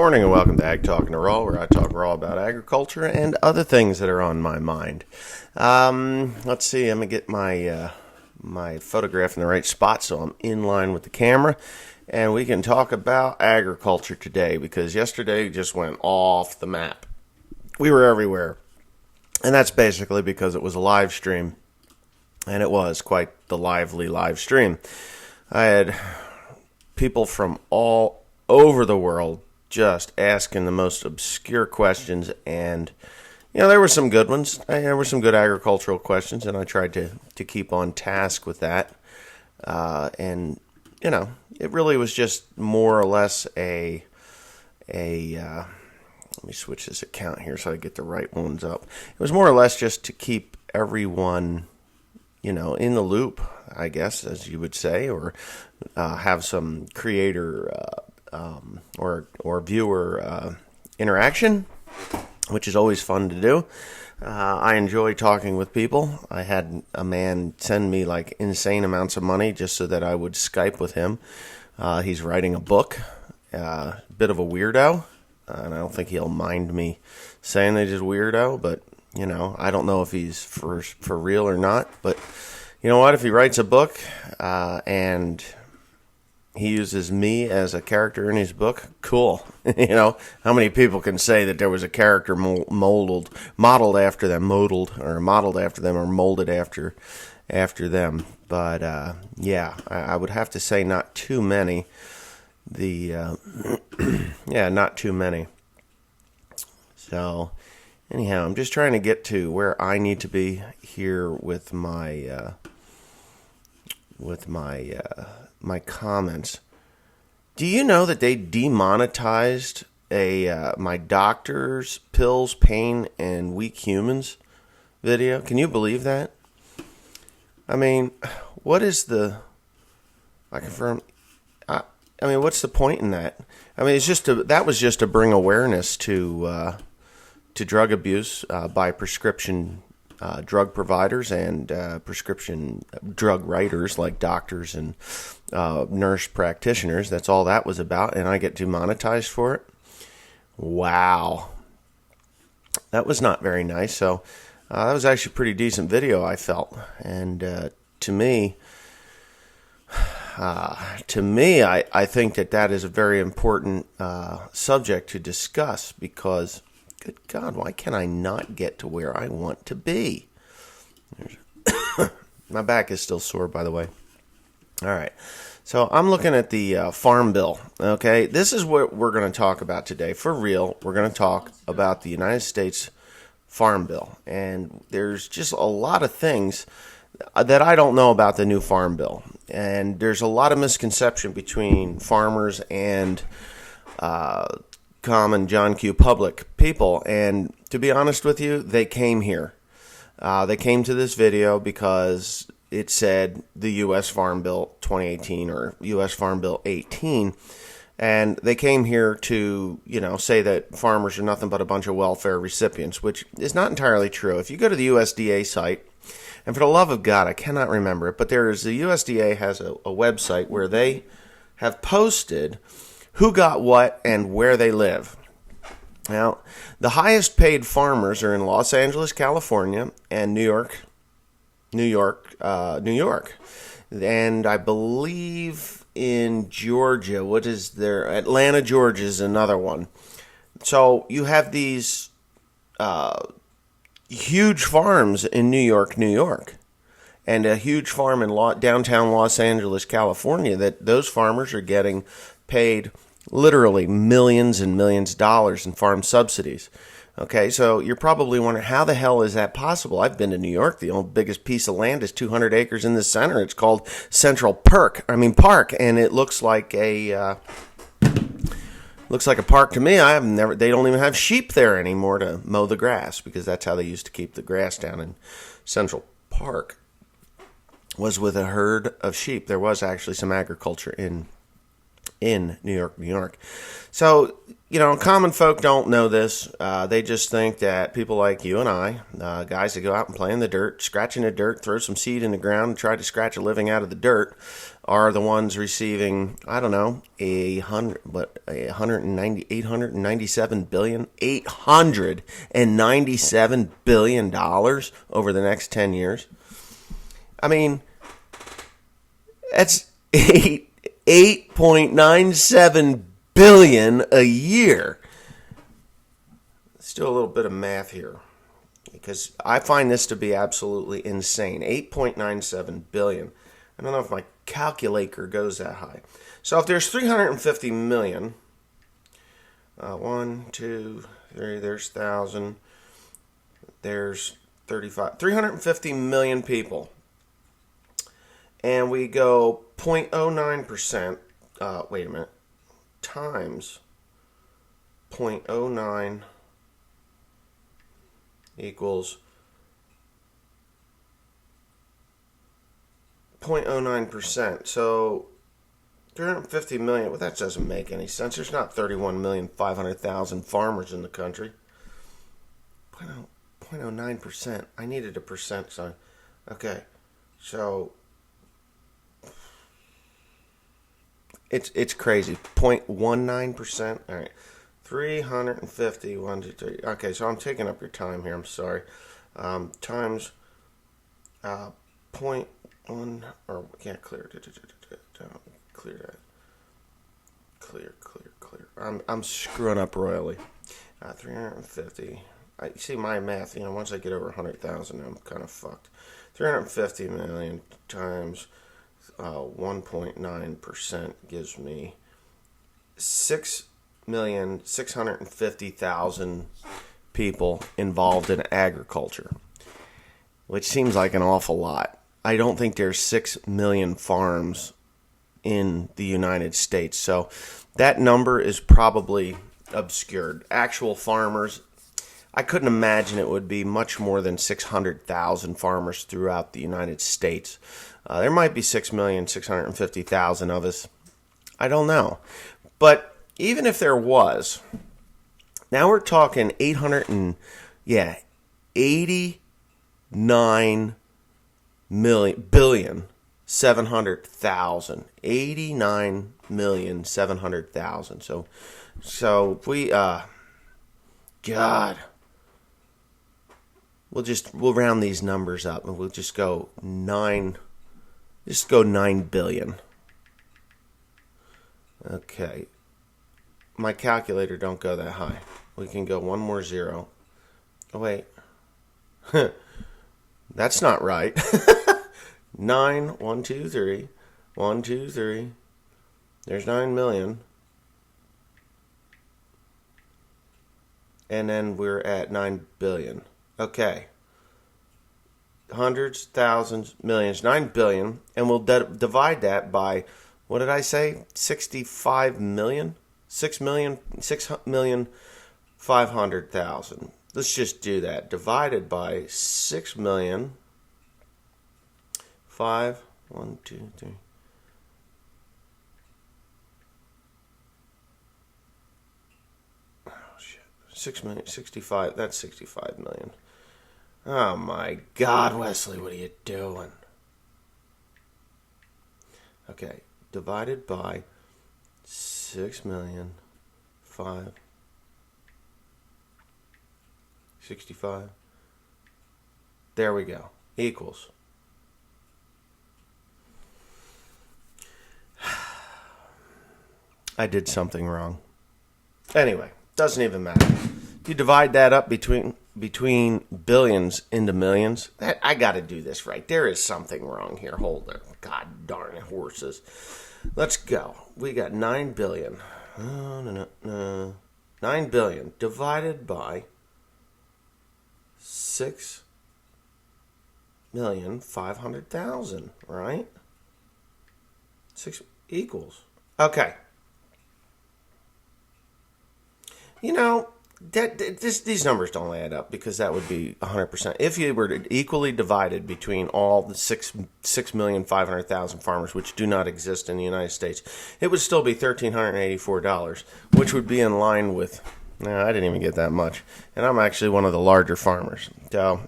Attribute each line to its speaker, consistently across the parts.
Speaker 1: Morning and welcome to Ag Talking to Raw, where I talk raw about agriculture and other things that are on my mind. Let's see, I'm going to get my photograph in the right spot so I'm in line with the camera, and we can talk about agriculture today because yesterday just went off the map. We were everywhere, and that's basically because it was a live stream, and it was quite the lively live stream. I had people from all over the world just asking the most obscure questions, and there were some good ones. There were some good agricultural questions, and I tried to keep on task with that. And it really was just more or less a let me switch this account here so I get the right ones up. It was more or less just to keep everyone in the loop, I guess, as you would say, or have some creator or viewer interaction, which is always fun to do. I enjoy talking with people. I had a man send me like insane amounts of money just so that I would Skype with him. He's writing a book, bit of a weirdo, and I don't think he'll mind me saying that he's a weirdo, but I don't know if he's for real or not. But you know what? If he writes a book and he uses me as a character in his book, cool. How many people can say that there was a character modeled after them, or molded after them? But I would have to say not too many. Not too many. So anyhow, I'm just trying to get to where I need to be here with my my comments. Do you know that they demonetized my doctor's pills, pain, and weak humans video? Can you believe that? I mean, what is the? I confirm. I mean, what's the point in that? I mean, that was just to bring awareness to drug abuse by prescription drug providers and prescription drug writers like doctors and nurse practitioners. That's all that was about, and I get demonetized for it. Wow. That was not very nice. So that was actually a pretty decent video, I felt. And to me, I think that is a very important subject to discuss because, good God, why can I not get to where I want to be? My back is still sore, by the way. All right. So I'm looking at the Farm Bill, okay? This is what we're going to talk about today. For real, we're going to talk about the United States Farm Bill. And there's just a lot of things that I don't know about the new Farm Bill. And there's a lot of misconception between farmers and common John Q. public people. And to be honest with you, they came here. They came to this video because it said the U.S. Farm Bill 2018 or U.S. Farm Bill 18. And they came here to, say that farmers are nothing but a bunch of welfare recipients, which is not entirely true. If you go to the USDA site, and for the love of God, I cannot remember it, but the USDA has a website where they have posted who got what and where they live. Now, the highest paid farmers are in Los Angeles, California, and New York. And I believe in Georgia. What is there? Atlanta, Georgia is another one. So you have these huge farms in New York, and a huge farm in downtown Los Angeles, California, that those farmers are getting paid literally millions and millions of dollars in farm subsidies. Okay, so you're probably wondering, how the hell is that possible? I've been to New York. The biggest piece of land is 200 acres in the center. It's called Central Park, and it looks like a park to me. They don't even have sheep there anymore to mow the grass because that's how they used to keep the grass down in Central Park, was with a herd of sheep. There was actually some agriculture in in New York, New York. So, common folk don't know this. They just think that people like you and I, guys that go out and play in the dirt, scratch in the dirt, throw some seed in the ground, and try to scratch a living out of the dirt, are the ones receiving, I don't know, $897 billion over the next 10 years. I mean, that's 8.97 billion a year. Let's do a little bit of math here, because I find this to be absolutely insane. 8.97 billion. I don't know if my calculator goes that high. So if there's 350 million, 1, 2, 3, there's 1,000, there's 35, 350 million people. And we go 0.09%, wait a minute, times 0.09 equals 0.09%. So 350 million, well, that doesn't make any sense. There's not 31,500,000 farmers in the country. 0.09%. I needed a percent sign. Okay, so it's crazy. 0.19%. All right. 350, 1, 2, 3. Okay, so I'm taking up your time here. I'm sorry. Times 0.1, or can't clear. Clear that. Clear. I'm screwing up royally. 350. I see my math. Once I get over 100,000, I'm kind of fucked. 350 million times 1.9% gives me 6,650,000 people involved in agriculture, which seems like an awful lot. I don't think there's 6 million farms in the United States, so that number is probably obscured. Actual farmers, I couldn't imagine it would be much more than 600,000 farmers throughout the United States. There might be 6,650,000 of us. I don't know. But even if there was, now we're talking 89 billion 700,000. 89,700,000. So if we God, we'll round these numbers up and we'll just go 9 billion. Okay. My calculator don't go that high. We can go one more zero. Oh, wait. That's not right. 9, 1, 2, 3. 1, 2, 3. There's 9 million. And then we're at 9 billion. Okay. Hundreds, thousands, millions, 9 billion. And we'll divide that by, what did I say? 65 million? 6,500,000. Let's just do that. Divided by 6 million. 5, 1, 2, 3. Oh, shit. 6 million, 65. That's 65 million. Oh, my God, Wesley, what are you doing? Okay. Divided by 6 million, 5, 65. There we go. Equals. I did something wrong. Anyway, doesn't even matter. You divide that up between billions into millions. I got to do this right. There is something wrong here. Hold it. God darn it, horses. Let's go. We got 9 billion. 9 billion divided by 6,500,000, right? 6 equals. Okay. These numbers don't add up, because that would be 100%. If you were equally divided between all the 6,500,000 farmers, which do not exist in the United States, it would still be $1,384, which would be in line with. No, I didn't even get that much, and I'm actually one of the larger farmers. So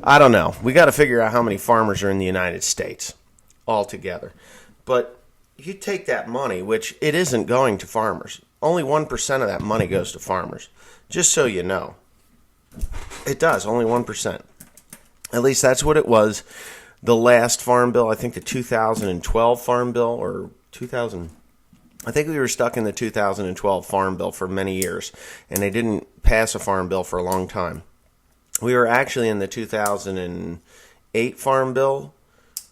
Speaker 1: I don't know. We got to figure out how many farmers are in the United States altogether. But you take that money, which it isn't going to farmers. Only 1% of that money goes to farmers. Just so you know. It does, only 1%. At least that's what it was the last farm bill. I think the 2012 farm bill, or 2000. I think we were stuck in the 2012 farm bill for many years, and they didn't pass a farm bill for a long time. We were actually in the 2008 farm bill,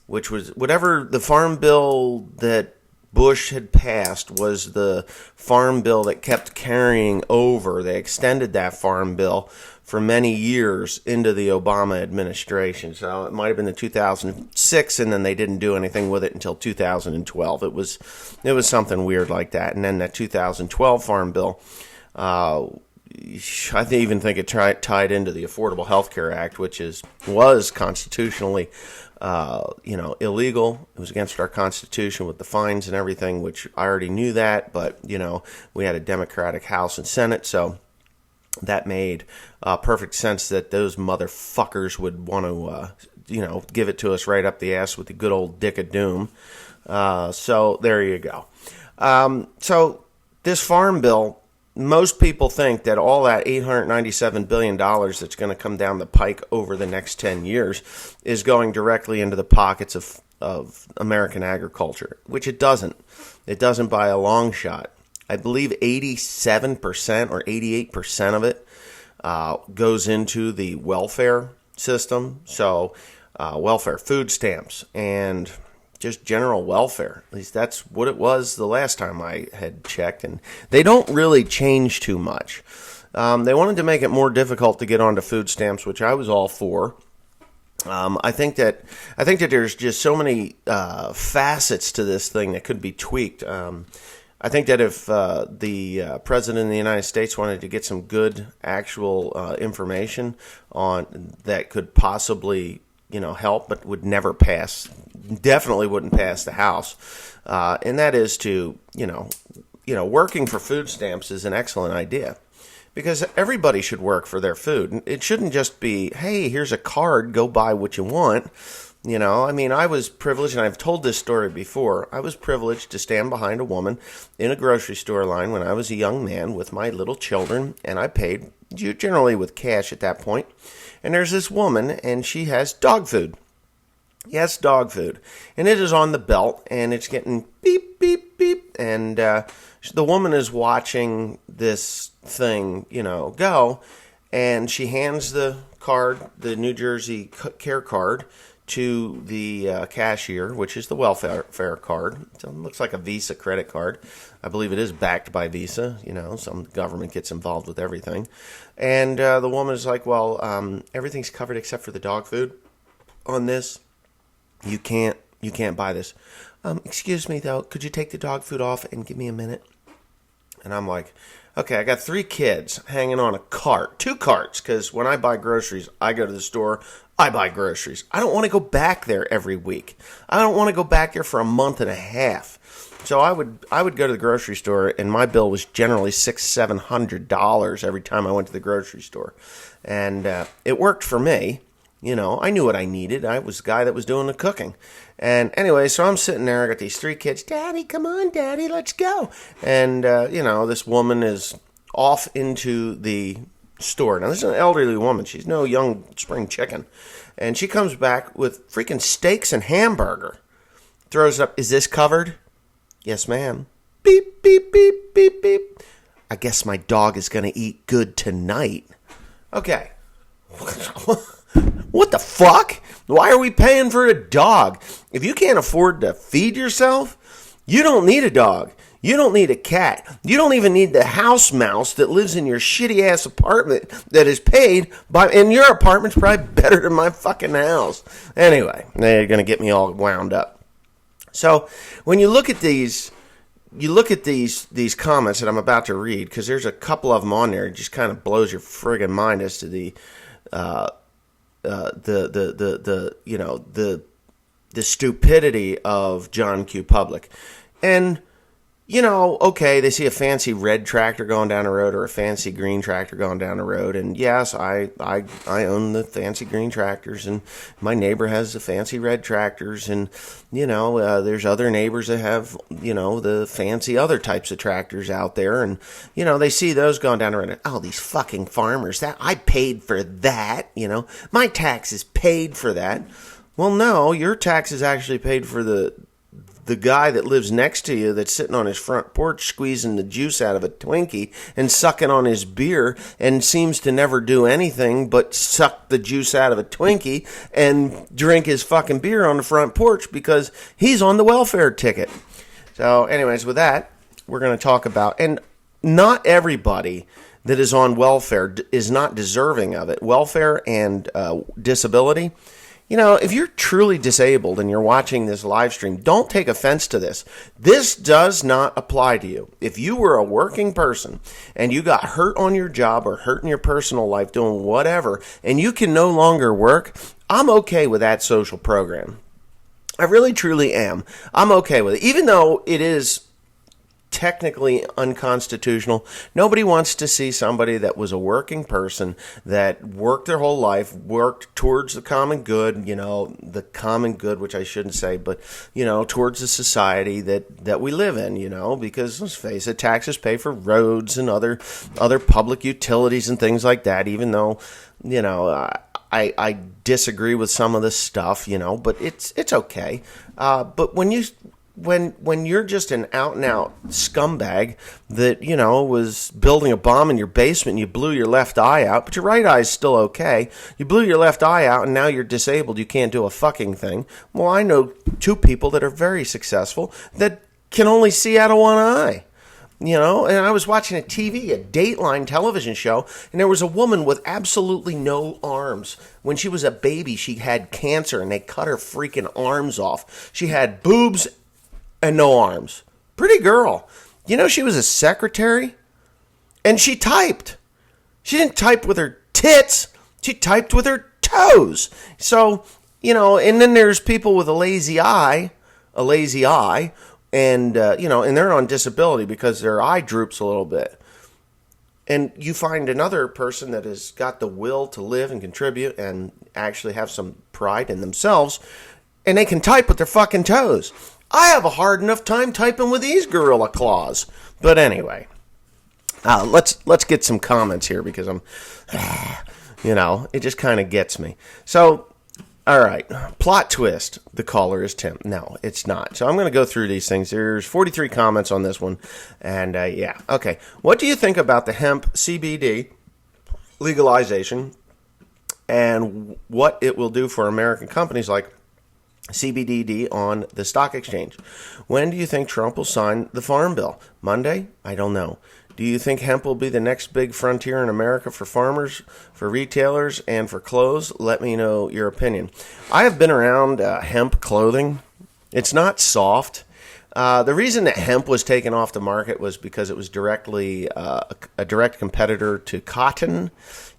Speaker 1: which was whatever the farm bill that Bush had passed was the farm bill that kept carrying over. They extended that farm bill for many years into the Obama administration. So it might have been the 2006, and then they didn't do anything with it until 2012. It was something weird like that. And then that 2012 farm bill, I even think it tied into the Affordable Health Care Act, which was constitutionally illegal. It was against our Constitution with the fines and everything, which I already knew that, but, we had a Democratic House and Senate, so that made perfect sense that those motherfuckers would want to, give it to us right up the ass with the good old dick of doom. So there you go. So this farm bill, most people think that all that $897 billion that's going to come down the pike over the next 10 years is going directly into the pockets of American agriculture, which it doesn't. It doesn't by a long shot. I believe 87% or 88% of it goes into the welfare system. So welfare, food stamps, and just general welfare. At least that's what it was the last time I had checked, and they don't really change too much. They wanted to make it more difficult to get onto food stamps, which I was all for. I think that there's just so many facets to this thing that could be tweaked. I think that if the president of the United States wanted to get some good actual information on that could possibly help, but would never pass, definitely wouldn't pass the House. And that is to, working for food stamps is an excellent idea, because everybody should work for their food. It shouldn't just be, hey, here's a card, go buy what you want. I was privileged, and I've told this story before. I was privileged to stand behind a woman in a grocery store line when I was a young man with my little children, and I paid generally with cash at that point. And there's this woman, and she has dog food. Yes, dog food. And it is on the belt, and it's getting beep, beep, beep. And the woman is watching this thing, go. And she hands the card, the New Jersey Care card, to the cashier, which is the welfare card. So it looks like a Visa credit card. I believe it is backed by Visa. Some government gets involved with everything. And the woman is like, well, everything's covered except for the dog food on this. You can't buy this. Excuse me, though. Could you take the dog food off and give me a minute? And I'm like, okay, I got 3 kids hanging on a cart, 2 carts, because when I buy groceries, I go to the store, I buy groceries. I don't want to go back there every week. I don't want to go back there for a month and a half. So I would go to the grocery store, and my bill was generally $600-700 every time I went to the grocery store. And it worked for me. I knew what I needed. I was the guy that was doing the cooking. And anyway, so I'm sitting there. I got these 3 kids. Daddy, come on, Daddy, let's go. And, this woman is off into the store. Now, this is an elderly woman. She's no young spring chicken. And she comes back with freaking steaks and hamburger. Throws it up. Is this covered? Yes, ma'am. Beep, beep, beep, beep, beep. I guess my dog is going to eat good tonight. Okay. What the fuck? Why are we paying for a dog? If you can't afford to feed yourself, you don't need a dog. You don't need a cat. You don't even need the house mouse that lives in your shitty ass apartment that is paid by, and your apartment's probably better than my fucking house. Anyway, they're going to get me all wound up. So when you look at these you look at these comments that I'm about to read, because there's a couple of them on there. It just kind of blows your friggin' mind as to the stupidity of John Q. Public. And, okay, they see a fancy red tractor going down the road or a fancy green tractor going down the road. And yes, I own the fancy green tractors, and my neighbor has the fancy red tractors. And, there's other neighbors that have, the fancy other types of tractors out there. And, they see those going down the road. And, oh, these fucking farmers, that I paid for that, my taxes paid for that. Well, no, your taxes actually paid for the guy that lives next to you that's sitting on his front porch squeezing the juice out of a Twinkie and sucking on his beer and seems to never do anything but suck the juice out of a Twinkie and drink his fucking beer on the front porch because he's on the welfare ticket. So anyways, with that, we're going to talk about, and not everybody that is on welfare is not deserving of it. Welfare and disability. If you're truly disabled and you're watching this live stream, don't take offense to this. This does not apply to you. If you were a working person and you got hurt on your job or hurt in your personal life doing whatever, and you can no longer work, I'm okay with that social program. I really, truly am. I'm okay with it. Even though it is technically unconstitutional. Nobody wants to see somebody that was a working person that worked their whole life, worked towards the common good, the common good, which I shouldn't say, but, towards the society that we live in, because let's face it, taxes pay for roads and other public utilities and things like that, even though, I disagree with some of this stuff, but it's okay. But when you're just an out-and-out scumbag that, was building a bomb in your basement and you blew your left eye out, but your right eye is still okay. You blew your left eye out and now you're disabled. You can't do a fucking thing. Well, I know two people that are very successful that can only see out of one eye. And I was watching a Dateline television show, and there was a woman with absolutely no arms. When she was a baby, she had cancer, and they cut her freaking arms off. She had boobs and no arms. Pretty girl. She was a secretary, and she typed. She didn't type with her tits. She typed with her toes. So, and then there's people with a lazy eye, and, and they're on disability because their eye droops a little bit. And you find another person that has got the will to live and contribute and actually have some pride in themselves, and they can type with their fucking toes. I have a hard enough time typing with these gorilla claws. But anyway, let's get some comments here because I'm, it just kind of gets me. So, all right, plot twist. The caller is Tim. No, it's not. So I'm going to go through these things. There's 43 comments on this one. And yeah, okay. What do you think about the hemp CBD legalization and what it will do for American companies like CBDD on the stock exchange? When do you think Trump will sign the farm bill? Monday? I don't know. Do you think hemp will be the next big frontier in America for farmers, for retailers, and for clothes? Let me know your opinion. I have been around hemp clothing. It's not soft. The reason that hemp was taken off the market was because it was directly a direct competitor to cotton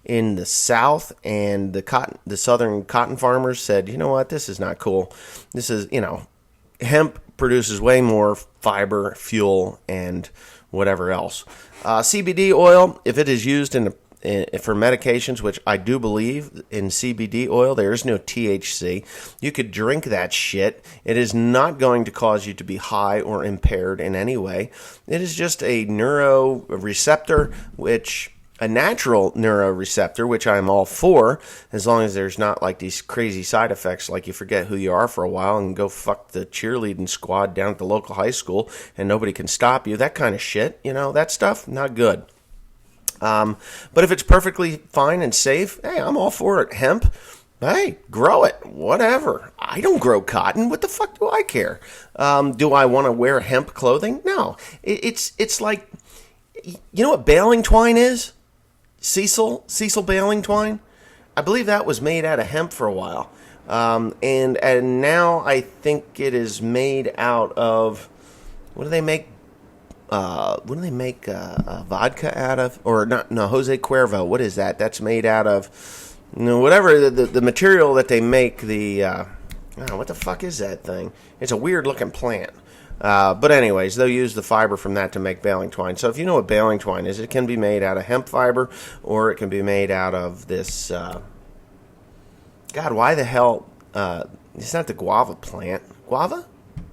Speaker 1: in the South, and the southern cotton farmers said, you know what, this is not cool. This is, hemp produces way more fiber, fuel, and whatever else. CBD oil, if it is used for medications, which I do believe in CBD oil, there is no THC. You could drink that shit. It is not going to cause you to be high or impaired in any way. It is just a neuroreceptor, a natural neuroreceptor, which I'm all for, as long as there's not like these crazy side effects, like you forget who you are for a while and go fuck the cheerleading squad down at the local high school and nobody can stop you. That kind of shit, that stuff, not good. But if it's perfectly fine and safe, hey, I'm all for it. Hemp, hey, grow it, whatever. I don't grow cotton. What the fuck do I care? Do I want to wear hemp clothing? No. It's like, you know what baling twine is? Cecil baling twine. I believe that was made out of hemp for a while. And now I think it is made out of, what do they make what do they make vodka out of? Or not? No, Jose Cuervo. What is that? That's made out of, whatever the material that they make the. What the fuck is that thing? It's a weird looking plant. But anyways, they'll use the fiber from that to make baling twine. So if you know what baling twine is, it can be made out of hemp fiber, or it can be made out of this. God, why the hell? It's not the guava plant. Guava?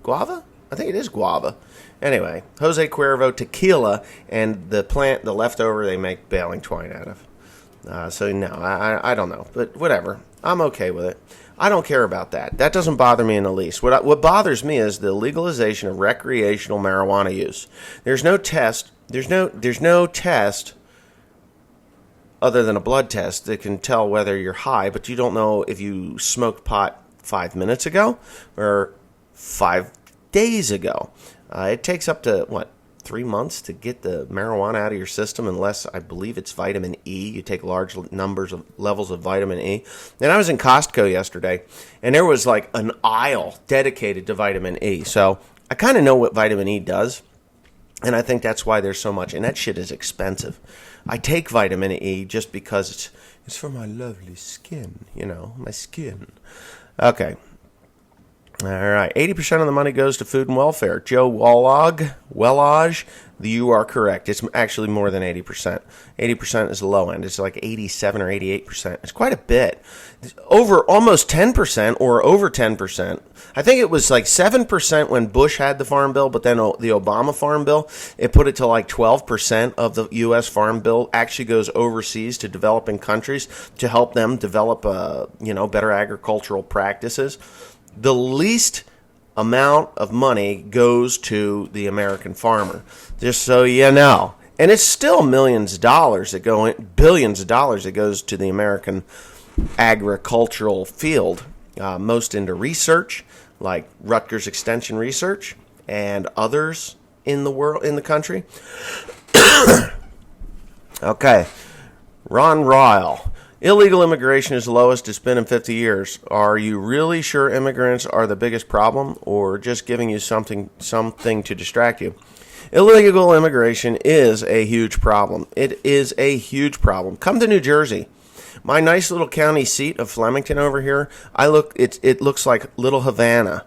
Speaker 1: I think it is guava. Anyway, Jose Cuervo tequila and the plant, the leftover, they make baling twine out of. So no, I don't know, but whatever. I'm okay with it. I don't care about that. That doesn't bother me in the least. What bothers me is the legalization of recreational marijuana use. There's no test. There's no test other than a blood test that can tell whether you're high, but you don't know if you smoked pot 5 minutes ago or 5 days ago. It takes up to 3 months to get the marijuana out of your system, unless I believe it's vitamin E. You take large levels of vitamin E. And I was in Costco yesterday, and there was like an aisle dedicated to vitamin E. So I kind of know what vitamin E does, and I think that's why there's so much. And that shit is expensive. I take vitamin E just because it's for my lovely skin, my skin. Okay. All right, 80% of the money goes to food and welfare. Joe Wellage, you are correct. It's actually more than 80%. 80% is the low end. It's like 87 or 88%. It's quite a bit. Over almost 10% or over 10%. I think it was like 7% when Bush had the Farm Bill, but then the Obama Farm Bill, it put it to like 12% of the U.S. Farm Bill actually goes overseas to developing countries to help them develop, better agricultural practices. The least amount of money goes to the American farmer, just so you know. And it's still billions of dollars that goes to the American agricultural field, most into research, like Rutgers Extension Research and others in the country. Okay, Ron Ryle. Illegal immigration is the lowest it's been in 50 years. Are you really sure immigrants are the biggest problem, or just giving you something to distract you? Illegal immigration is a huge problem. It is a huge problem. Come to New Jersey. My nice little county seat of Flemington over here, it looks like Little Havana,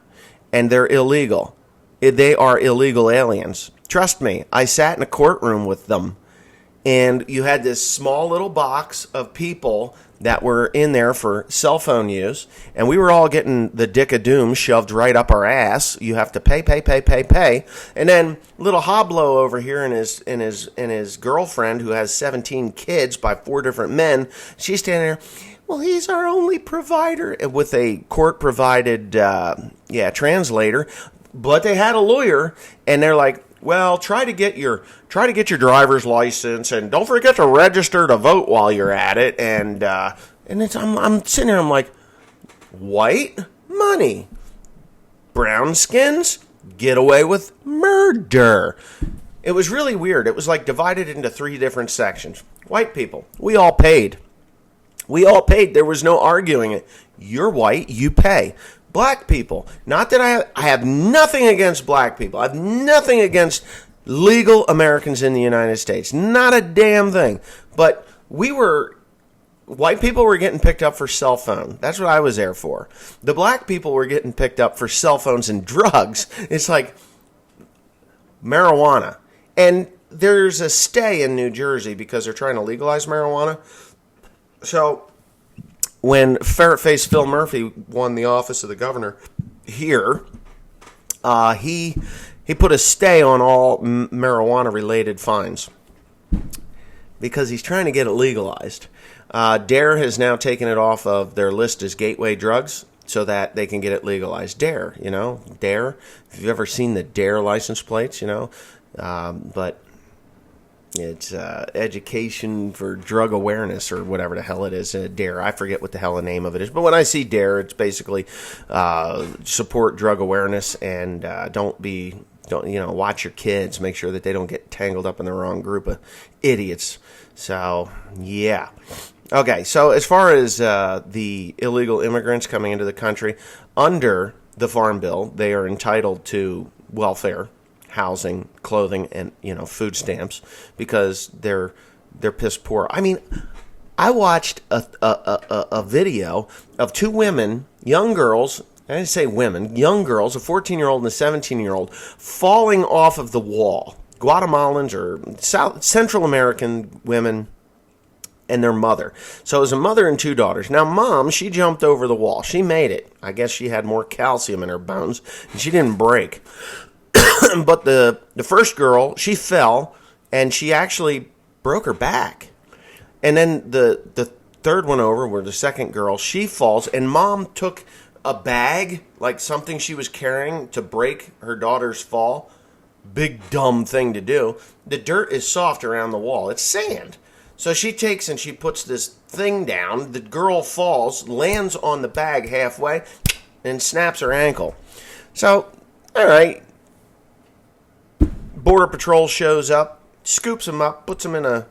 Speaker 1: and they're illegal. They are illegal aliens. Trust me, I sat in a courtroom with them. And you had this small little box of people that were in there for cell phone use, and we were all getting the dick of doom shoved right up our ass. You have to pay, and then little Hoblo over here and his girlfriend, who has 17 kids by 4 different men, she's standing there. Well, he's our only provider, with a court-provided translator, but they had a lawyer, and they're like, well, try to get your driver's license, and don't forget to register to vote while you're at it. And I'm sitting there, I'm like, white money, brown skins get away with murder. It was really weird. It was like divided into 3 different sections. White people, we all paid. There was no arguing it. You're white, you pay. Black people, not that I have nothing against black people. I have nothing against legal Americans in the United States. Not a damn thing. But white people were getting picked up for cell phone. That's what I was there for. The black people were getting picked up for cell phones and drugs. It's like marijuana. And there's a stay in New Jersey because they're trying to legalize marijuana. So when ferret-faced Phil Murphy won the office of the governor here, he put a stay on all marijuana-related fines because he's trying to get it legalized. DARE has now taken it off of their list as gateway drugs so that they can get it legalized. DARE. If you've ever seen the DARE license plates, but it's education for drug awareness or whatever the hell it is. DARE. I forget what the hell the name of it is. But when I see DARE, it's basically support drug awareness and don't watch your kids. Make sure that they don't get tangled up in the wrong group of idiots. So, yeah. Okay, so as far as the illegal immigrants coming into the country, under the Farm Bill, they are entitled to welfare, housing, clothing, and food stamps because they're piss poor. I mean, I watched a video of two women, young girls. I didn't say women, young girls, a 14-year-old and a 17-year-old, falling off of the wall. Guatemalans or Central American women and their mother. So it was a mother and two daughters. Now, mom, she jumped over the wall. She made it. I guess she had more calcium in her bones, and she didn't break. But the first girl, she fell, and she actually broke her back. And then the third one over, where the second girl, she falls, and mom took a bag, like something she was carrying to break her daughter's fall. Big dumb thing to do. The dirt is soft around the wall. It's sand. So she takes and she puts this thing down. The girl falls, lands on the bag halfway, and snaps her ankle. So, all right. Border Patrol shows up, scoops him up, puts him in a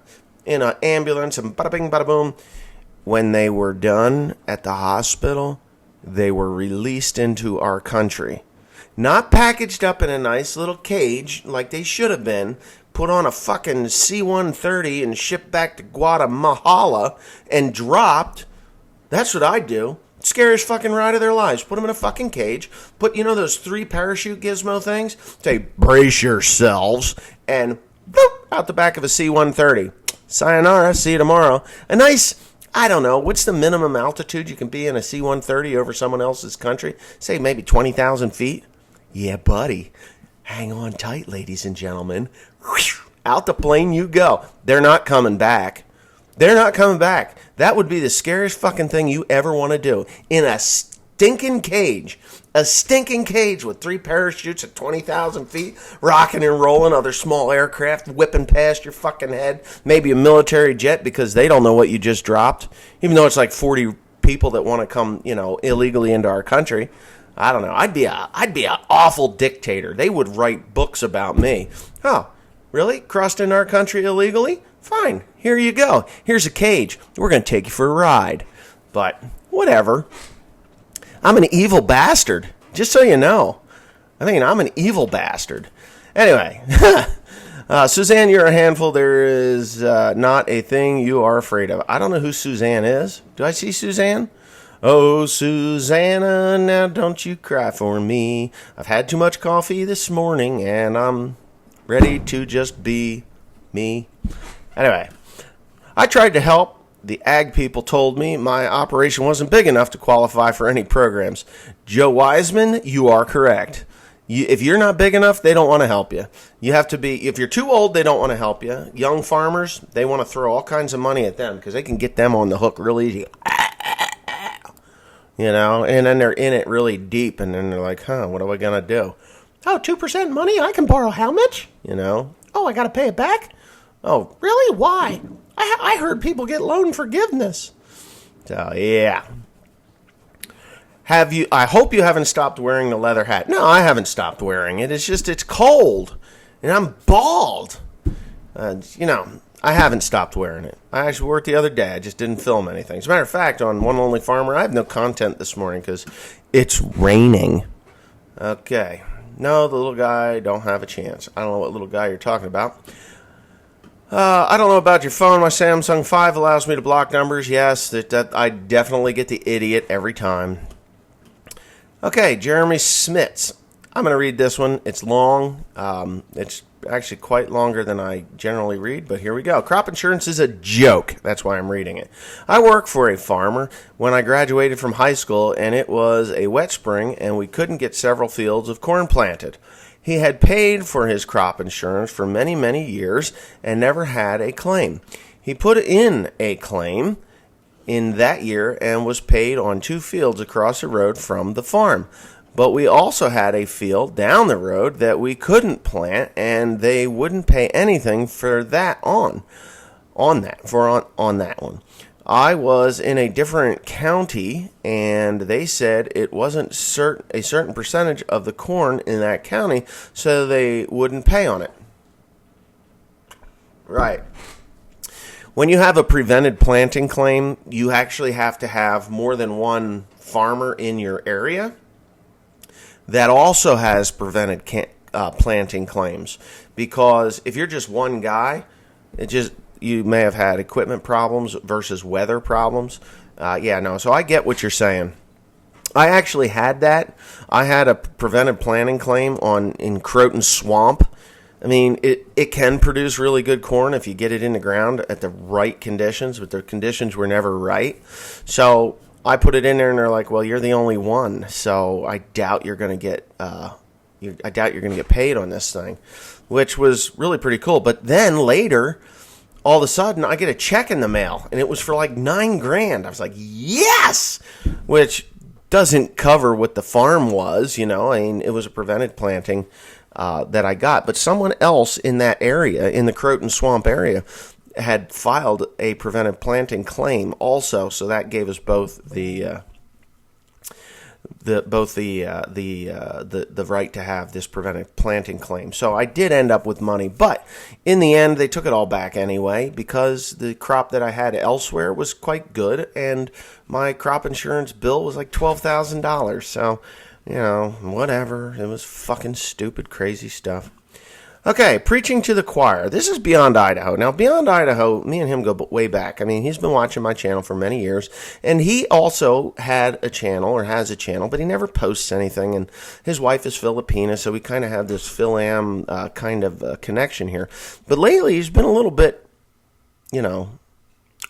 Speaker 1: ambulance, and bada bing, bada boom. When they were done at the hospital, they were released into our country. Not packaged up in a nice little cage like they should have been, put on a fucking C-130 and shipped back to Guatemala and dropped. That's what I'd do. Scariest fucking ride of their lives. Put them in a fucking cage. Put, those 3 parachute gizmo things. Say, brace yourselves. And boop, out the back of a C-130. Sayonara, see you tomorrow. A nice, I don't know, what's the minimum altitude you can be in a C-130 over someone else's country? Say maybe 20,000 feet. Yeah, buddy. Hang on tight, ladies and gentlemen. Out the plane you go. They're not coming back. They're not coming back. That would be the scariest fucking thing you ever want to do. In a stinking cage. A stinking cage with 3 parachutes at 20,000 feet, rocking and rolling, other small aircraft whipping past your fucking head. Maybe a military jet because they don't know what you just dropped. Even though it's like 40 people that want to come, illegally into our country. I don't know. I'd be an awful dictator. They would write books about me. Oh, really? Crossed into our country illegally? Fine. Here you go. Here's a cage. We're going to take you for a ride. But whatever. I'm an evil bastard. Just so you know. I'm an evil bastard. Anyway. Suzanne, you're a handful. There is not a thing you are afraid of. I don't know who Suzanne is. Do I see Suzanne? Oh, Susanna, now don't you cry for me. I've had too much coffee this morning, and I'm ready to just be me. Anyway, I tried to help. The ag people told me my operation wasn't big enough to qualify for any programs. Joe Wiseman, you are correct. If you're not big enough, they don't want to help you. You have to be, if you're too old, they don't want to help you. Young farmers, they want to throw all kinds of money at them because they can get them on the hook real easy. And then they're in it really deep, and then they're like, what am I going to do? Oh, 2% money? I can borrow how much? Oh, I got to pay it back? Oh, really? Why? I heard people get loan forgiveness. So, yeah. I hope you haven't stopped wearing the leather hat. No, I haven't stopped wearing it. It's just, it's cold, and I'm bald. I haven't stopped wearing it. I actually wore it the other day. I just didn't film anything. As a matter of fact, on One Lonely Farmer, I have no content this morning because it's raining. Okay. No, the little guy don't have a chance. I don't know what little guy you're talking about. I don't know about your phone. My Samsung 5 allows me to block numbers. Yes, that I definitely get the idiot every time. Okay, Jeremy Smits. I'm going to read this one. It's long. It's actually quite longer than I generally read, but here we go. Crop insurance is a joke. That's why I'm reading it. I work for a farmer when I graduated from high school, and it was a wet spring, and we couldn't get several fields of corn planted. He had paid for his crop insurance for many, many years and never had a claim. He put in a claim in that year and was paid on 2 fields across the road from the farm. But we also had a field down the road that we couldn't plant, and they wouldn't pay anything for that on that one. I was in a different county, and they said it wasn't a certain percentage of the corn in that county, so they wouldn't pay on it. Right. When you have a prevented planting claim, you actually have to have more than one farmer in your area that also has prevented planting claims, because if you're just one guy, you may have had equipment problems versus weather problems. So I get what you're saying. I actually had that. I had a preventive planting claim in Croton Swamp. I mean, it can produce really good corn if you get it in the ground at the right conditions, but the conditions were never right. So I put it in there, and they're like, "Well, you're the only one, so I doubt you're going to get paid on this thing," which was really pretty cool. But then later, all of a sudden, I get a check in the mail, and it was for like $9,000. I was like, "Yes!" Which doesn't cover what the farm was, I mean, it was a prevented planting that I got, but someone else in that area, in the Croton Swamp area, had filed a preventive planting claim also, so that gave us both the right to have this preventive planting claim. So I did end up with money, but in the end, they took it all back anyway, because the crop that I had elsewhere was quite good, and my crop insurance bill was like $12,000. So, whatever. It was fucking stupid, crazy stuff. Okay, preaching to the choir. This is Beyond Idaho. Now, Beyond Idaho, me and him go way back. I mean, he's been watching my channel for many years, and he also had a channel, or has a channel, but he never posts anything, and his wife is Filipina, so we kind of have this Phil-Am kind of connection here. But lately, he's been a little bit,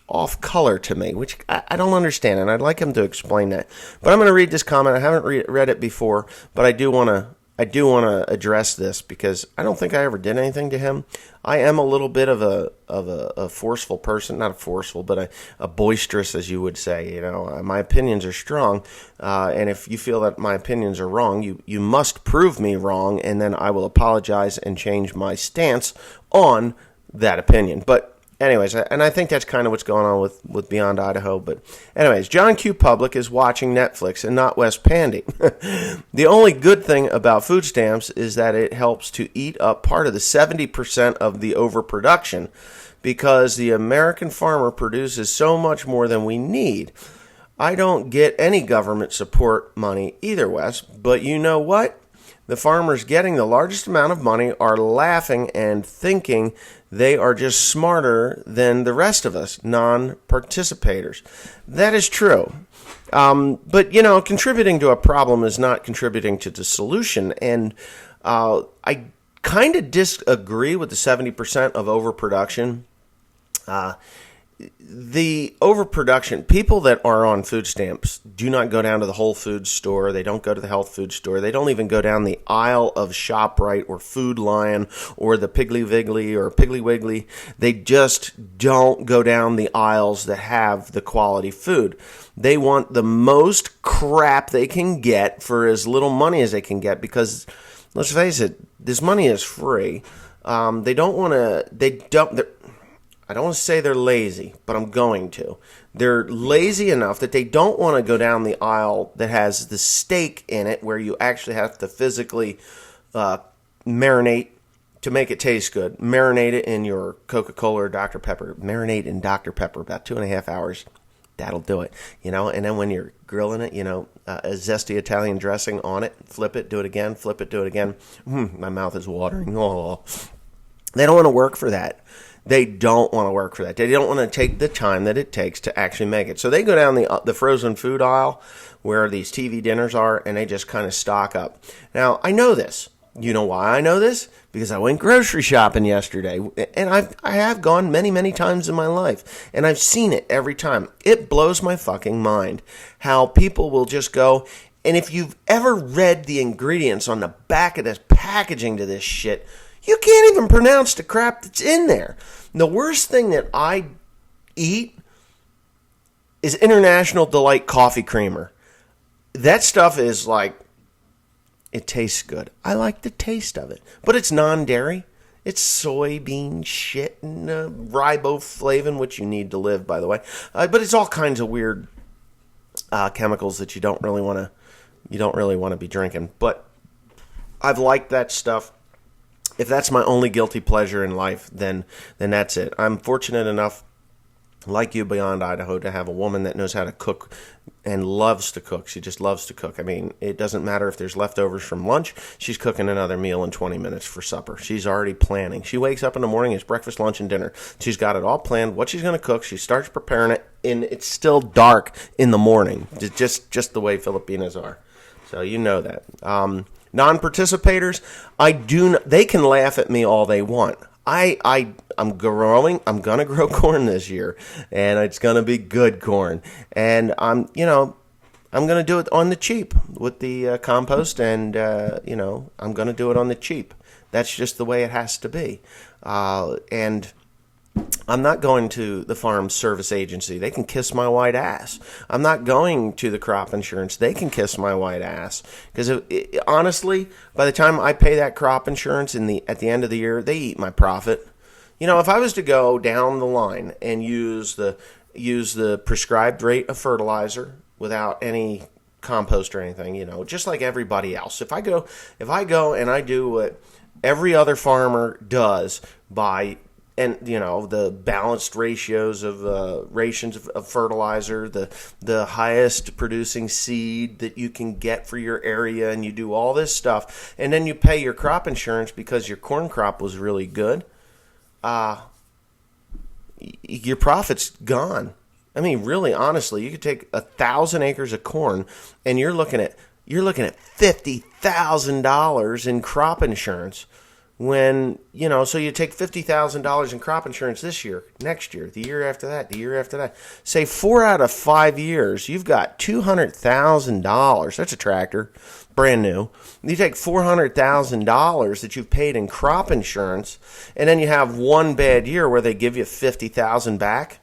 Speaker 1: off color to me, which I don't understand, and I'd like him to explain that. But I'm going to read this comment. I haven't read it before, but I do want to address this, because I don't think I ever did anything to him. I am a little bit of a forceful person, not a forceful, but a boisterous, as you would say. My opinions are strong, and if you feel that my opinions are wrong, you must prove me wrong, and then I will apologize and change my stance on that opinion. But anyways, and I think that's kind of what's going on with Beyond Idaho. But anyways, John Q. Public is watching Netflix and not West Pandy. The only good thing about food stamps is that it helps to eat up part of the 70% of the overproduction, because the American farmer produces so much more than we need. I don't get any government support money either, Wes, but you know what? The farmers getting the largest amount of money are laughing and thinking they are just smarter than the rest of us, non-participators. That is true. But, contributing to a problem is not contributing to the solution. And I kind of disagree with the 70% of overproduction. The overproduction, people that are on food stamps do not go down to the Whole Foods store. They don't go to the health food store. They don't even go down the aisle of ShopRite or Food Lion or the Piggly Wiggly or Piggly Wiggly. They just don't go down the aisles that have the quality food. They want the most crap they can get for as little money as they can get, because, let's face it, this money is free. I don't want to say they're lazy, but I'm going to. They're lazy enough that they don't want to go down the aisle that has the steak in it, where you actually have to physically marinate to make it taste good. Marinate it in your Coca-Cola or Dr. Pepper. Marinate in Dr. Pepper about 2.5 hours. That'll do it. And then when you're grilling it, a zesty Italian dressing on it. Flip it, do it again. Flip it, do it again. My mouth is watering. Oh. They don't want to work for that. They don't want to work for that. They don't want to take the time that it takes to actually make it. So they go down the frozen food aisle where these TV dinners are, and they just kind of stock up. Now, I know this. You know why I know this? Because I went grocery shopping yesterday, and I have gone many, many times in my life, and I've seen it every time. It blows my fucking mind how people will just go, and if you've ever read the ingredients on the back of this packaging to this shit, you can't even pronounce the crap that's in there. The worst thing that I eat is International Delight Coffee Creamer. That stuff is like, it tastes good. I like the taste of it. But it's non-dairy. It's soybean shit and riboflavin, which you need to live, by the way. But it's all kinds of weird chemicals that you don't really want to be drinking. But I've liked that stuff. If that's my only guilty pleasure in life, then that's it. I'm fortunate enough like you beyond Idaho, to have a woman that knows how to cook and loves to cook. She just loves to cook. I mean, it doesn't matter if there's leftovers from lunch. She's cooking another meal in 20 minutes for supper. She's already planning. She wakes up in the morning, it's breakfast, lunch, and dinner. She's got it all planned, what she's going to cook. She starts preparing it, and it's still dark in the morning, just the way Filipinas are. So you know that. Non-participators, they can laugh at me all they want. I'm going to grow corn this year, and it's going to be good corn. And I'm going to do it on the cheap with the compost, and I'm going to do it on the cheap. That's just the way it has to be. And I'm not going to the Farm Service Agency. They can kiss my white ass. I'm not going to the crop insurance. They can kiss my white ass. Because honestly, by the time I pay that crop insurance at the end of the year, they eat my profit. If I was to go down the line and use the prescribed rate of fertilizer without any compost or anything, just like everybody else. If I go and I do what every other farmer does by the balanced ratios of rations of fertilizer, the highest producing seed that you can get for your area, and you do all this stuff, and then you pay your crop insurance because your corn crop was really good, your profit's gone. I mean, really, honestly, you could take 1,000 acres of corn, and you're looking at $50,000 in crop insurance. When, so you take $50,000 in crop insurance this year, next year, the year after that. Say 4 out of 5 years, you've got $200,000. That's a tractor, brand new. You take $400,000 that you've paid in crop insurance, and then you have one bad year where they give you $50,000 back.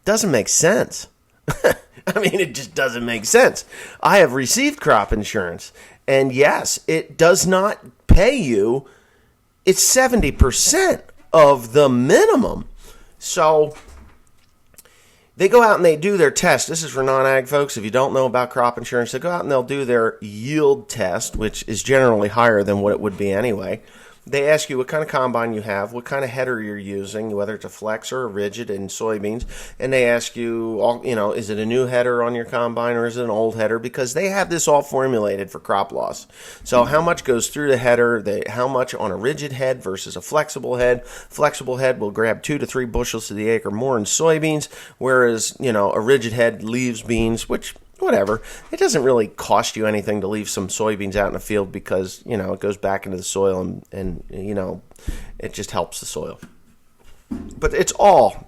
Speaker 1: Doesn't make sense. I mean, it just doesn't make sense. I have received crop insurance, and yes, it does not pay you. It's 70% of the minimum. So they go out and they do their test. This is for non-ag folks. If you don't know about crop insurance, they go out and they'll do their yield test, which is generally higher than what it would be anyway. They ask you what kind of combine you have, what kind of header you're using, whether it's a flex or a rigid in soybeans, and they ask you, is it a new header on your combine or is it an old header? Because they have this all formulated for crop loss. So how much goes through the header, how much on a rigid head versus a flexible head. Flexible head will grab 2 to 3 bushels to the acre more in soybeans, whereas, a rigid head leaves beans, which whatever. It doesn't really cost you anything to leave some soybeans out in the field because, it goes back into the soil and it just helps the soil. But it's all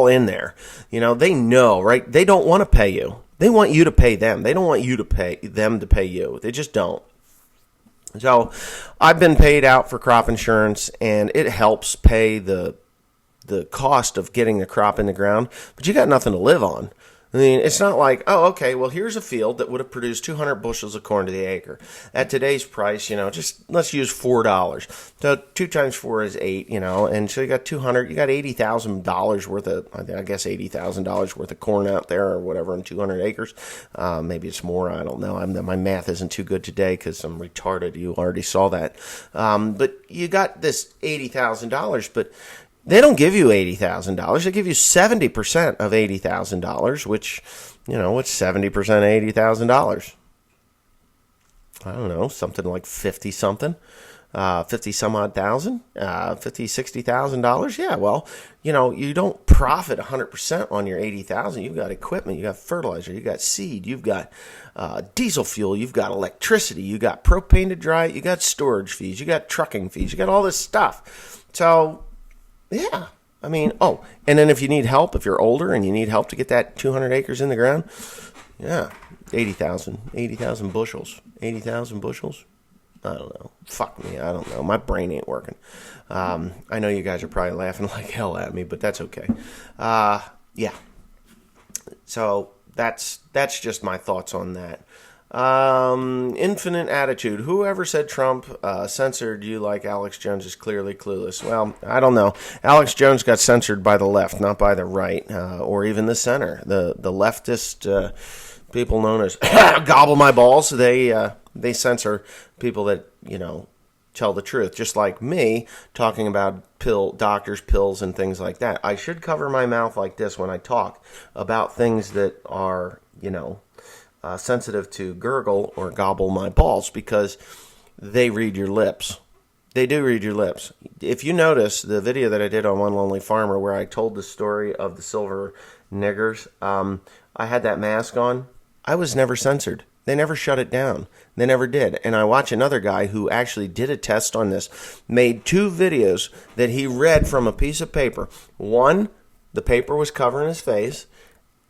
Speaker 1: in there. They know, right? They don't want to pay you. They want you to pay them. They don't want you to pay them to pay you. They just don't. So I've been paid out for crop insurance, and it helps pay the cost of getting the crop in the ground, but you got nothing to live on. I mean, it's not like, oh, okay, well, here's a field that would have produced 200 bushels of corn to the acre. At today's price, just let's use $4. So 2 times 4 is 8, and so you got $80,000 worth of, I guess $80,000 worth of corn out there or whatever in 200 acres. Maybe it's more, I don't know. My math isn't too good today because I'm retarded. You already saw that. But you got this $80,000, but they don't give you $80,000. They give you 70% of $80,000, which, what's 70% of $80,000? I don't know, something like 50 something, 50 some odd thousand, $60,000. Yeah, well, you don't profit 100% on your 80,000. You've got equipment, you got fertilizer, you got seed, you've got diesel fuel, you've got electricity, you got propane to dry it, you got storage fees, you got trucking fees, you got all this stuff. So yeah, I mean, and then if you need help, if you're older and you need help to get that 200 acres in the ground, yeah, 80,000 bushels, 80,000 bushels. I don't know. Fuck me, I don't know. My brain ain't working. I know you guys are probably laughing like hell at me, but that's okay. Yeah. So that's just my thoughts on that. Infinite attitude. Whoever said Trump censored you like Alex Jones is clearly clueless. Well, I don't know. Alex Jones got censored by the left, not by the right, or even the center. The leftist people known as gobble my balls. They censor people that tell the truth. Just like me talking about doctors, pills, and things like that. I should cover my mouth like this when I talk about things that are, sensitive to gurgle or gobble my balls, because they read your lips. They do read your lips. If you notice the video that I did on One Lonely Farmer where I told the story of the silver niggers, I had that mask on. I was never censored. They never shut it down. They never did. And I watch another guy who actually did a test on this, made 2 videos that he read from a piece of paper. One, the paper was covering his face,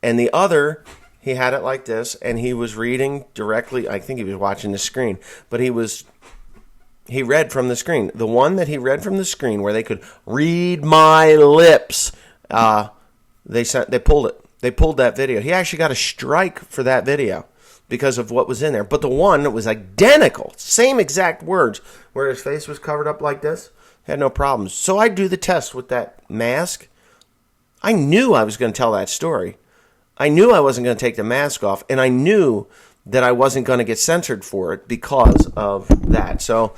Speaker 1: and the other, he had it like this, and he was reading directly. I think he was watching the screen, but he read from the screen. The one that he read from the screen where they could read my lips, they pulled it. They pulled that video. He actually got a strike for that video because of what was in there. But the one that was identical, same exact words, where his face was covered up like this, had no problems. So I do the test with that mask. I knew I was going to tell that story. I knew I wasn't going to take the mask off, and I knew that I wasn't going to get censored for it because of that. So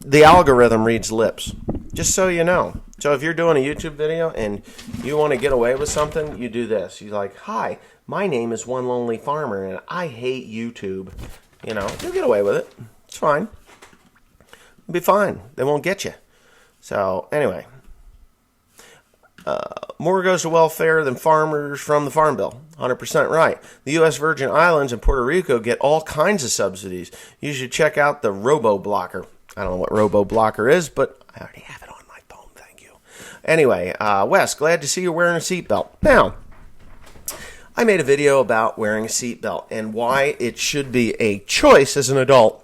Speaker 1: the algorithm reads lips, just so you know. So if you're doing a YouTube video and you want to get away with something, you do this. You're like, hi, my name is One Lonely Farmer, and I hate YouTube. You'll get away with it. It's fine. It'll be fine. They won't get you. So anyway, more goes to welfare than farmers from the Farm Bill. 100% right. The U.S. Virgin Islands and Puerto Rico get all kinds of subsidies. You should check out the Robo-Blocker. I don't know what Robo-Blocker is, but I already have it on my phone. Thank you. Anyway, Wes, glad to see you wearing a seatbelt. Now, I made a video about wearing a seatbelt and why it should be a choice as an adult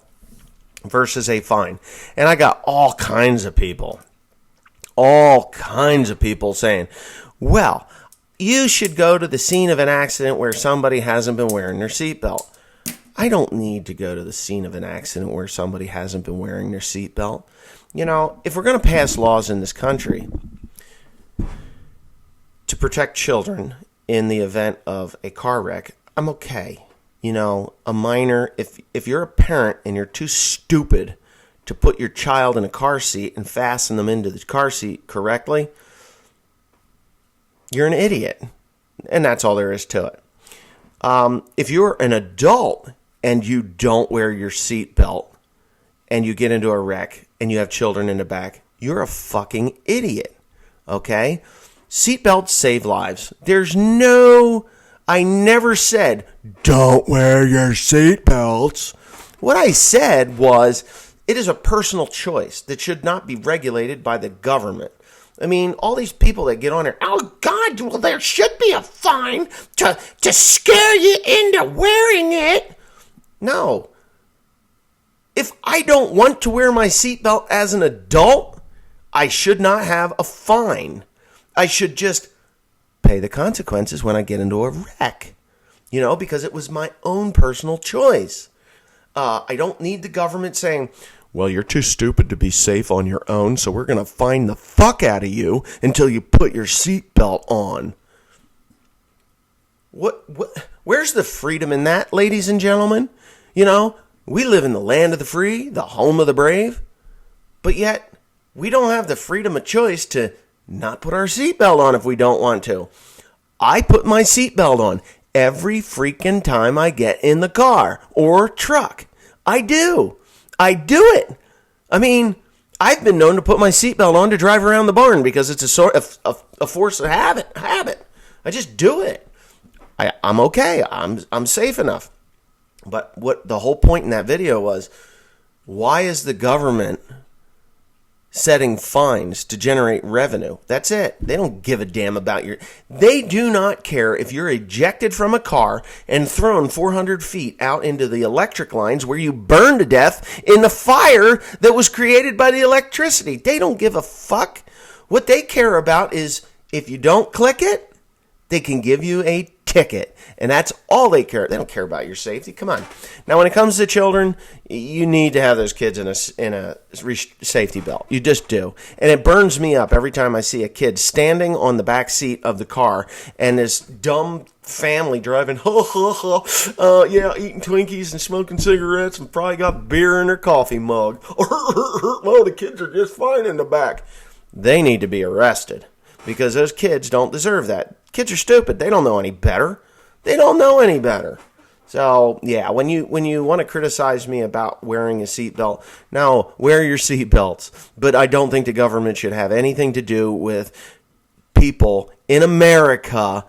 Speaker 1: versus a fine. And I got all kinds of people saying, well, you should go to the scene of an accident where somebody hasn't been wearing their seatbelt. I don't need to go to the scene of an accident where somebody hasn't been wearing their seatbelt. If we're going to pass laws in this country to protect children in the event of a car wreck, I'm okay. A minor, if you're a parent and you're too stupid to put your child in a car seat and fasten them into the car seat correctly, you're an idiot. And that's all there is to it. If you're an adult and you don't wear your seatbelt and you get into a wreck and you have children in the back, you're a fucking idiot. Okay? Seatbelts save lives. I never said, don't wear your seatbelts. What I said was, it is a personal choice that should not be regulated by the government. I mean, all these people that get on there, oh God, well, there should be a fine to scare you into wearing it. No. If I don't want to wear my seatbelt as an adult, I should not have a fine. I should just pay the consequences when I get into a wreck, because it was my own personal choice. I don't need the government saying, well, you're too stupid to be safe on your own, so we're going to fine the fuck out of you until you put your seatbelt on. Where's the freedom in that, ladies and gentlemen? We live in the land of the free, the home of the brave, but yet we don't have the freedom of choice to not put our seatbelt on if we don't want to. I put my seatbelt on every freaking time I get in the car or truck. I do it. I mean, I've been known to put my seatbelt on to drive around the barn because it's a force of habit. I just do it. I'm okay. I'm safe enough. But what the whole point in that video was, why is the government setting fines to generate revenue? That's it. They don't give a damn about they do not care if you're ejected from a car and thrown 400 feet out into the electric lines where you burn to death in the fire that was created by the electricity. They don't give a fuck. What they care about is if you don't click it, they can give you a ticket. And that's all they care. They don't care about your safety. Come on. Now, when it comes to children, you need to have those kids in a safety belt. You just do. And it burns me up every time I see a kid standing on the back seat of the car and this dumb family driving, eating Twinkies and smoking cigarettes and probably got beer in their coffee mug. Oh, the kids are just fine in the back. They need to be arrested because those kids don't deserve that. Kids are stupid. They don't know any better. They don't know any better. So, yeah, when you want to criticize me about wearing a seatbelt, no, wear your seatbelts. But I don't think the government should have anything to do with people in America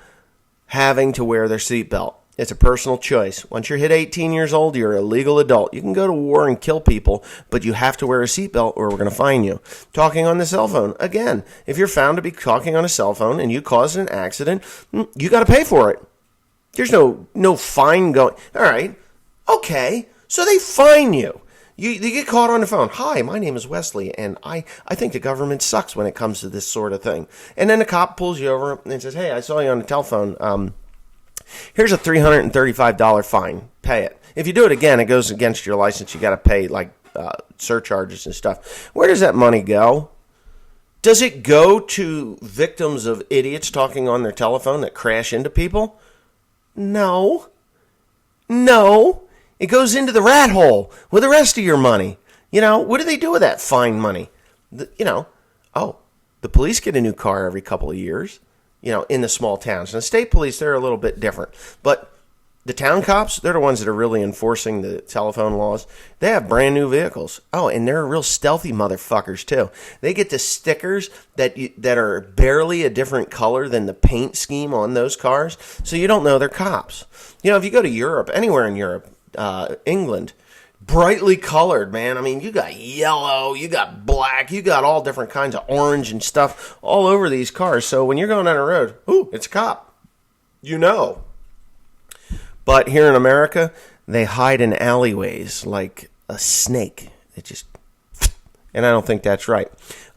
Speaker 1: having to wear their seatbelt. It's a personal choice. Once you're hit 18 years old, you're a legal adult. You can go to war and kill people, but you have to wear a seatbelt or we're going to fine you. Talking on the cell phone. Again, if you're found to be talking on a cell phone and you caused an accident, you got to pay for it. There's no fine going. All right. Okay. So they fine you. You get caught on the phone. Hi, my name is Wesley, and I think the government sucks when it comes to this sort of thing. And then the cop pulls you over and says, hey, I saw you on the telephone. Here's a $335 fine. Pay it. If you do it again, it goes against your license. You got to pay like surcharges and stuff. Where does that money go? Does it go to victims of idiots talking on their telephone that crash into people? No. It goes into the rat hole with the rest of your money. What do they do with that fine money? The police get a new car every couple of years, in the small towns. And the state police, they're a little bit different. But the town cops, they're the ones that are really enforcing the telephone laws. They have brand new vehicles. Oh, and they're real stealthy motherfuckers, too. They get the stickers that are barely a different color than the paint scheme on those cars, so you don't know they're cops. If you go to Europe, anywhere in Europe, England, brightly colored, man. I mean, you got yellow, you got black, you got all different kinds of orange and stuff all over these cars. So when you're going down the road, ooh, it's a cop. But here in America, they hide in alleyways like a snake. And I don't think that's right.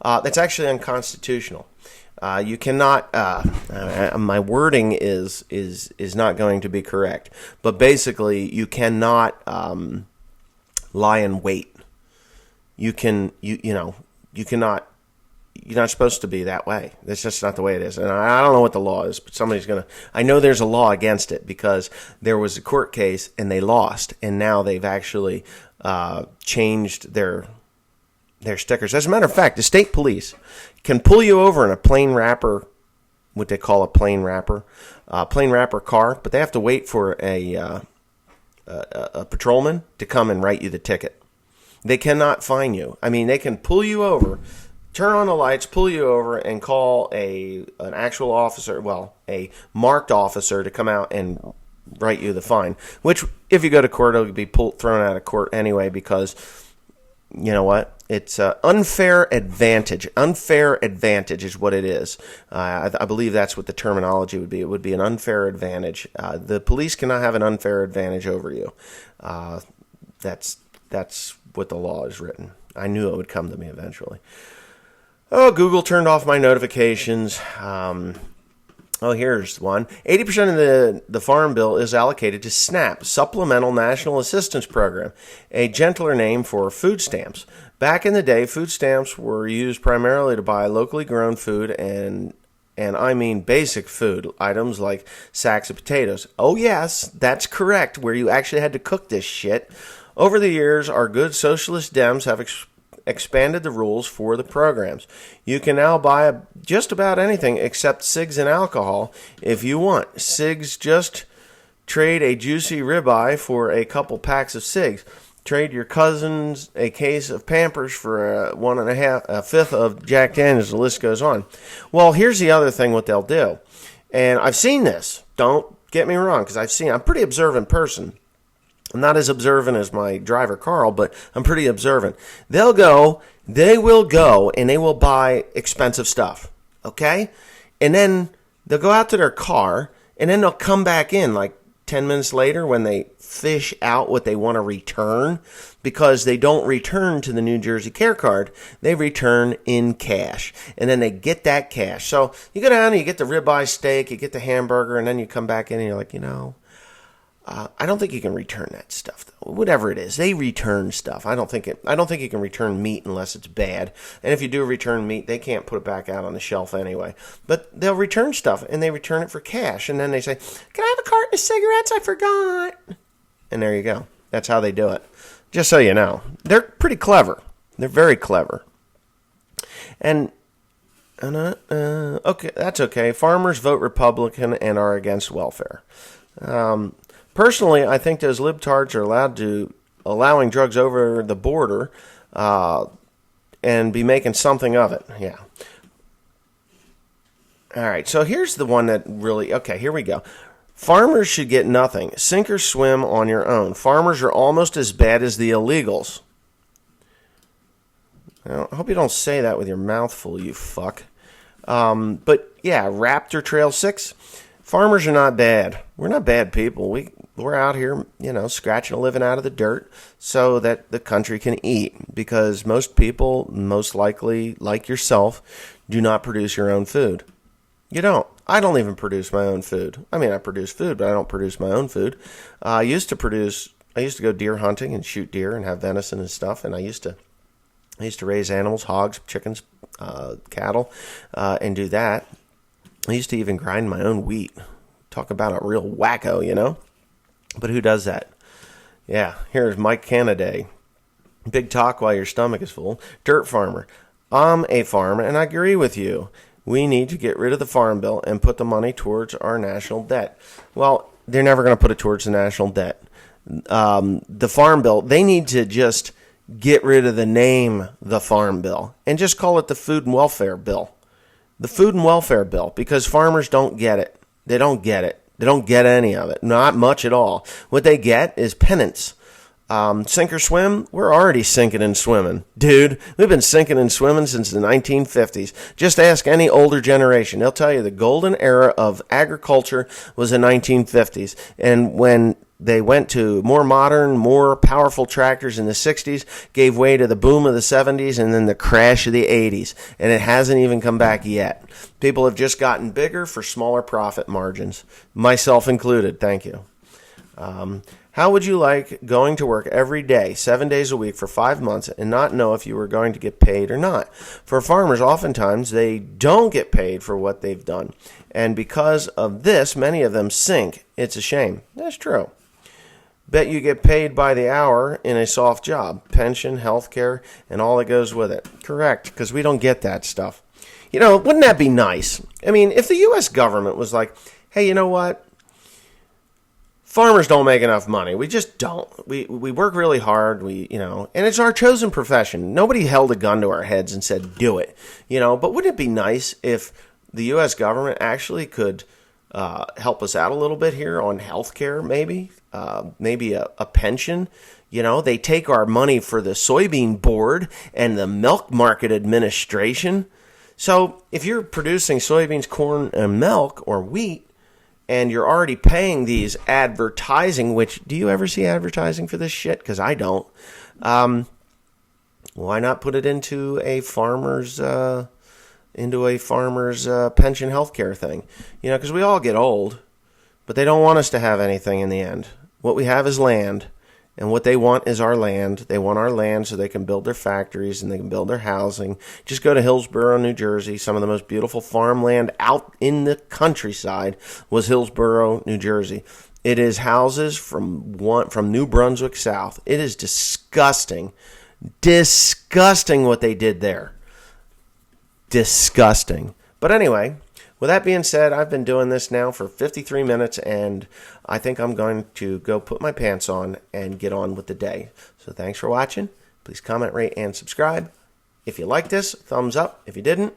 Speaker 1: That's actually unconstitutional. You cannot. My wording is not going to be correct, but basically, you cannot lie in wait. You cannot. You're not supposed to be that way. That's just not the way it is. And I don't know what the law is, but somebody's going to... I know there's a law against it because there was a court case and they lost. And now they've actually changed their stickers. As a matter of fact, the state police can pull you over in a plain wrapper, what they call a plain wrapper car, but they have to wait for a patrolman to come and write you the ticket. They cannot fine you. I mean, they can pull you over, turn on the lights, pull you over, and call an actual officer, a marked officer, to come out and write you the fine. Which, if you go to court, it'll be thrown out of court anyway because, you know what? It's unfair advantage. Unfair advantage is what it is. I believe that's what the terminology would be. It would be an unfair advantage. The police cannot have an unfair advantage over you. That's what the law is written. I knew it would come to me eventually. Oh, Google turned off my notifications. Here's one. 80% of the Farm Bill is allocated to SNAP, Supplemental National Assistance Program, a gentler name for food stamps. Back in the day, food stamps were used primarily to buy locally grown food and I mean basic food, items like sacks of potatoes. Oh yes, that's correct, where you actually had to cook this shit. Over the years, our good socialist Dems have expanded the rules for the programs. You can now buy just about anything except cigs and alcohol if you want. Cigs, just trade a juicy ribeye for a couple packs of cigs. Trade your cousins a case of Pampers for a fifth of Jack Daniels. The list goes on. Well, here's the other thing what they'll do. And I've seen this. Don't get me wrong, because I'm a pretty observant person. I'm not as observant as my driver, Carl, but I'm pretty observant. They will go, and they will buy expensive stuff, okay? And then they'll go out to their car, and then they'll come back in like 10 minutes later when they fish out what they want to return, because they don't return to the New Jersey Care Card, they return in cash. And then they get that cash. So you go down and you get the ribeye steak, you get the hamburger, and then you come back in and you're like, I don't think you can return that stuff, though. Whatever it is, they return stuff. I don't think you can return meat unless it's bad. And if you do return meat, they can't put it back out on the shelf anyway. But they'll return stuff, and they return it for cash. And then they say, "Can I have a carton of cigarettes? I forgot." And there you go. That's how they do it. Just so you know, they're pretty clever. They're very clever. And okay, that's okay. Farmers vote Republican and are against welfare. Personally, I think those libtards are allowing drugs over the border and be making something of it. Yeah. All right, so here's the one that really, okay, here we go. Farmers should get nothing. Sink or swim on your own. Farmers are almost as bad as the illegals. Well, I hope you don't say that with your mouth full, you fuck. But yeah, Raptor Trail 6. Farmers are not bad. We're not bad people. We're out here, scratching a living out of the dirt so that the country can eat. Because most people, most likely, like yourself, do not produce your own food. You don't. I don't even produce my own food. I mean, I produce food, but I don't produce my own food. I used to go deer hunting and shoot deer and have venison and stuff. And I used to raise animals, hogs, chickens, cattle, and do that. I used to even grind my own wheat. Talk about a real wacko, But who does that? Yeah, here's Mike Canaday. Big talk while your stomach is full. Dirt farmer. I'm a farmer, and I agree with you. We need to get rid of the farm bill and put the money towards our national debt. Well, they're never going to put it towards the national debt. The farm bill, they need to just get rid of the name, the farm bill, and just call it the food and welfare bill. The food and welfare bill, because farmers don't get it. They don't get it. They don't get any of it. Not much at all. What they get is penance. Sink or swim? We're already sinking and swimming. Dude, we've been sinking and swimming since the 1950s. Just ask any older generation. They'll tell you the golden era of agriculture was the 1950s. And when they went to more modern, more powerful tractors in the 60s, gave way to the boom of the 70s, and then the crash of the 80s. And it hasn't even come back yet. People have just gotten bigger for smaller profit margins, myself included. Thank you. How would you like going to work every day, 7 days a week for 5 months and not know if you were going to get paid or not? For farmers, oftentimes they don't get paid for what they've done. And because of this, many of them sink. It's a shame. That's true. Bet you get paid by the hour in a soft job, pension, health care, and all that goes with it. Correct, because we don't get that stuff. Wouldn't that be nice? I mean, if the U.S. government was like, hey, you know what? Farmers don't make enough money. We just don't. We work really hard. And it's our chosen profession. Nobody held a gun to our heads and said, do it. But wouldn't it be nice if the U.S. government actually could help us out a little bit here on health care, maybe a pension? They take our money for the soybean board and the milk market administration. So if you're producing soybeans, corn, and milk or wheat, and you're already paying these advertising, which, do you ever see advertising for this shit? Because I don't. Why not put it into a farmer's pension healthcare thing? Because we all get old, but they don't want us to have anything in the end. What we have is land, and what they want is our land. They want our land so they can build their factories and they can build their housing. Just go to Hillsborough, New Jersey. Some of the most beautiful farmland out in the countryside was Hillsborough, New Jersey. It is houses from New Brunswick south. It is disgusting. Disgusting what they did there. Disgusting. But anyway, with that being said, I've been doing this now for 53 minutes, and I think I'm going to go put my pants on and get on with the day. So thanks for watching. Please comment, rate, and subscribe. If you like this, thumbs up. If you didn't,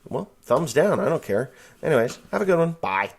Speaker 1: well, thumbs down. I don't care. Anyways, have a good one. Bye.